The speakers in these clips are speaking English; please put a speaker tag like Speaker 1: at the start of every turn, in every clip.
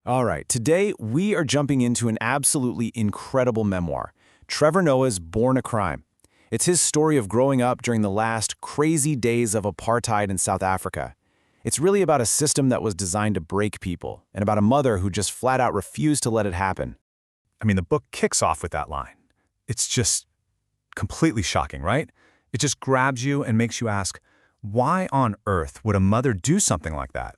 Speaker 1: All right, today we are jumping into an absolutely incredible memoir, Trevor Noah's Born a Crime. It's his story of growing up during the last crazy days of apartheid in South Africa. It's really about a system that was designed to break people, and about a mother who just flat out refused to let it happen.
Speaker 2: I mean, the book kicks off with that line. It's just completely shocking, right? It just grabs you and makes you ask, why on earth would a mother do something like that?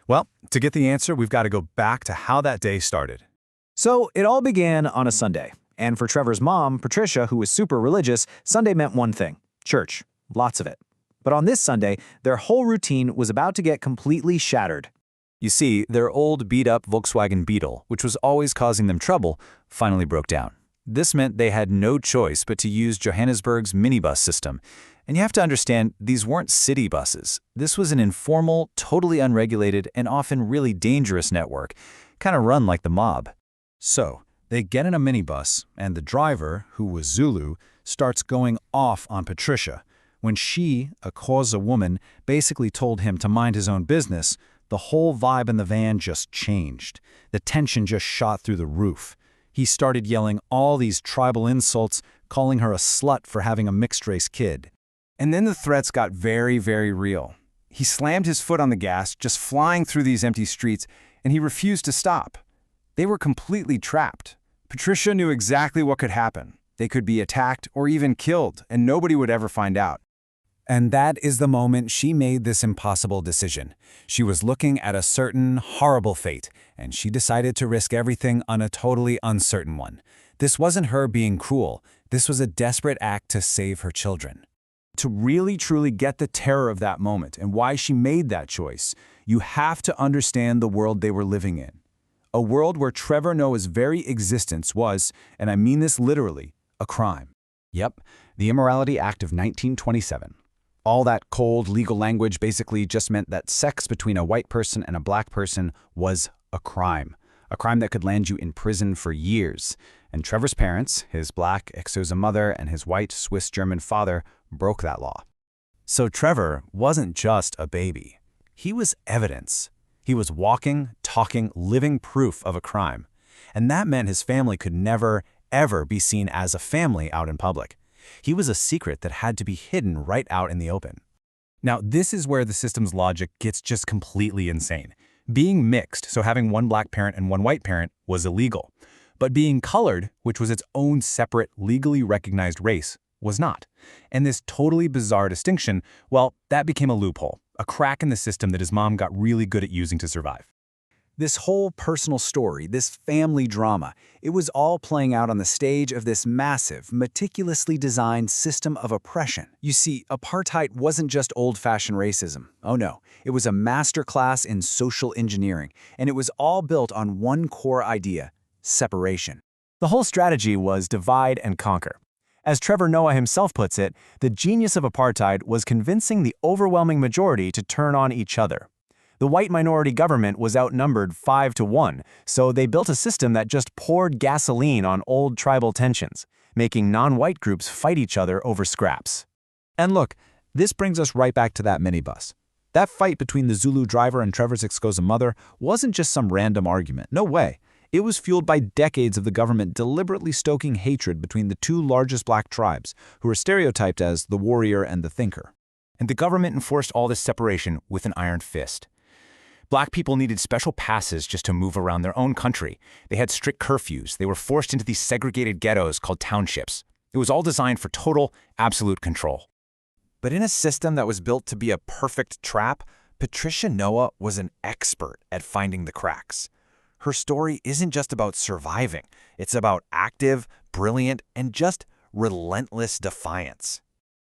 Speaker 2: Well, to get the answer, we've got to go back to how that day started.
Speaker 3: So it all began on a Sunday. And for Trevor's mom, Patricia, who was super religious, Sunday meant one thing: church. Lots of it. But on this Sunday, their whole routine was about to get completely shattered.
Speaker 1: You see, their old beat-up Volkswagen Beetle, which was always causing them trouble, finally broke down. This meant they had no choice but to use Johannesburg's minibus system. And you have to understand, these weren't city buses. This was an informal, totally unregulated, and often really dangerous network, kind of run like the mob.
Speaker 2: So, they get in a minibus, and the driver, who was Zulu, starts going off on Patricia. When she, a Xhosa woman, basically told him to mind his own business, the whole vibe in the van just changed. The tension just shot through the roof. He started yelling all these tribal insults, calling her a slut for having a mixed-race kid.
Speaker 1: And then the threats got very, very real. He slammed his foot on the gas, just flying through these empty streets, and he refused to stop. They were completely trapped. Patricia knew exactly what could happen. They could be attacked or even killed, and nobody would ever find out.
Speaker 4: And that is the moment she made this impossible decision. She was looking at a certain, horrible fate, and she decided to risk everything on a totally uncertain one. This wasn't her being cruel. This was a desperate act to save her children.
Speaker 1: To really truly get the terror of that moment and why she made that choice, you have to understand the world they were living in. A world where Trevor Noah's very existence was, and I mean this literally, a crime.
Speaker 4: Yep, the Immorality Act of 1927. All that cold legal language basically just meant that sex between a white person and a black person was a crime that could land you in prison for years. And Trevor's parents, his black Xhosa mother and his white Swiss-German father, broke that law.
Speaker 1: So Trevor wasn't just a baby. He was evidence. He was walking, talking, living proof of a crime. And that meant his family could never, ever be seen as a family out in public. He was a secret that had to be hidden right out in the open.
Speaker 2: Now, this is where the system's logic gets just completely insane. Being mixed, so having one black parent and one white parent, was illegal. But being colored, which was its own separate, legally recognized race, was not. And this totally bizarre distinction, well, that became a loophole, a crack in the system that his mom got really good at using to survive.
Speaker 3: This whole personal story, this family drama, it was all playing out on the stage of this massive, meticulously designed system of oppression. You see, apartheid wasn't just old-fashioned racism. Oh no, it was a masterclass in social engineering, and it was all built on one core idea: separation.
Speaker 1: The whole strategy was divide and conquer. As Trevor Noah himself puts it, the genius of apartheid was convincing the overwhelming majority to turn on each other. The white minority government was outnumbered 5-1, so they built a system that just poured gasoline on old tribal tensions, making non-white groups fight each other over scraps.
Speaker 4: And look, this brings us right back to that minibus. That fight between the Zulu driver and Trevor's Xhosa mother wasn't just some random argument. No way. It was fueled by decades of the government deliberately stoking hatred between the two largest black tribes, who were stereotyped as the warrior and the thinker.
Speaker 5: And the government enforced all this separation with an iron fist. Black people needed special passes just to move around their own country. They had strict curfews. They were forced into these segregated ghettos called townships. It was all designed for total, absolute control.
Speaker 1: But in a system that was built to be a perfect trap, Patricia Noah was an expert at finding the cracks. Her story isn't just about surviving. It's about active, brilliant, and just relentless defiance.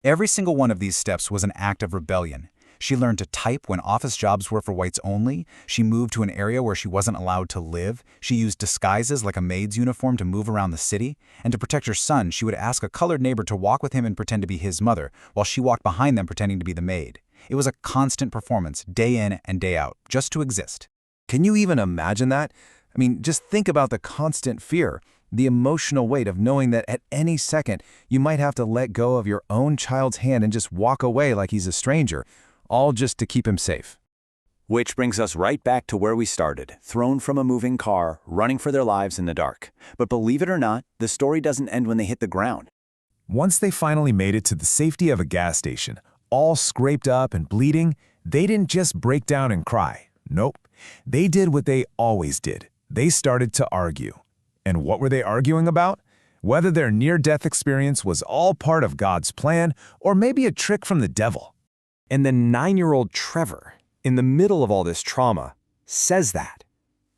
Speaker 4: Every single one of these steps was an act of rebellion. She learned to type when office jobs were for whites only. She moved to an area where she wasn't allowed to live. She used disguises like a maid's uniform to move around the city. And to protect her son, she would ask a colored neighbor to walk with him and pretend to be his mother, while she walked behind them pretending to be the maid. It was a constant performance, day in and day out, just to exist.
Speaker 1: Can you even imagine that? I mean, just think about the constant fear, the emotional weight of knowing that at any second you might have to let go of your own child's hand and just walk away like he's a stranger, all just to keep him safe.
Speaker 6: Which brings us right back to where we started, thrown from a moving car, running for their lives in the dark. But believe it or not, the story doesn't end when they hit the ground.
Speaker 1: Once they finally made it to the safety of a gas station, all scraped up and bleeding, they didn't just break down and cry. Nope. They did what they always did. They started to argue. And what were they arguing about? Whether their near-death experience was all part of God's plan or maybe a trick from the devil.
Speaker 7: And then 9-year-old Trevor, in the middle of all this trauma, says that.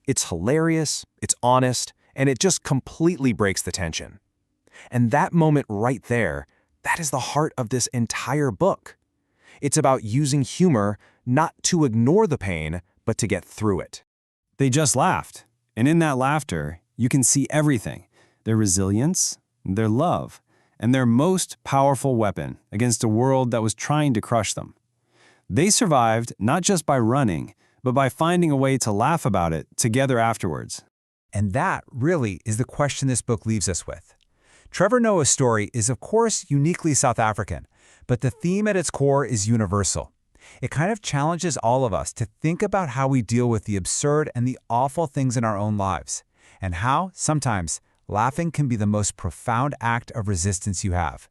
Speaker 7: It's hilarious, it's honest, and it just completely breaks the tension. And that moment right there, that is the heart of this entire book. It's about using humor not to ignore the pain, but to get through it.
Speaker 8: They just laughed, and in that laughter, you can see everything: their resilience, their love, and their most powerful weapon against a world that was trying to crush them. They survived not just by running, but by finding a way to laugh about it together afterwards.
Speaker 2: And that really is the question this book leaves us with. Trevor Noah's story is, of course, uniquely South African, but the theme at its core is universal. It kind of challenges all of us to think about how we deal with the absurd and the awful things in our own lives, and how, sometimes, laughing can be the most profound act of resistance you have.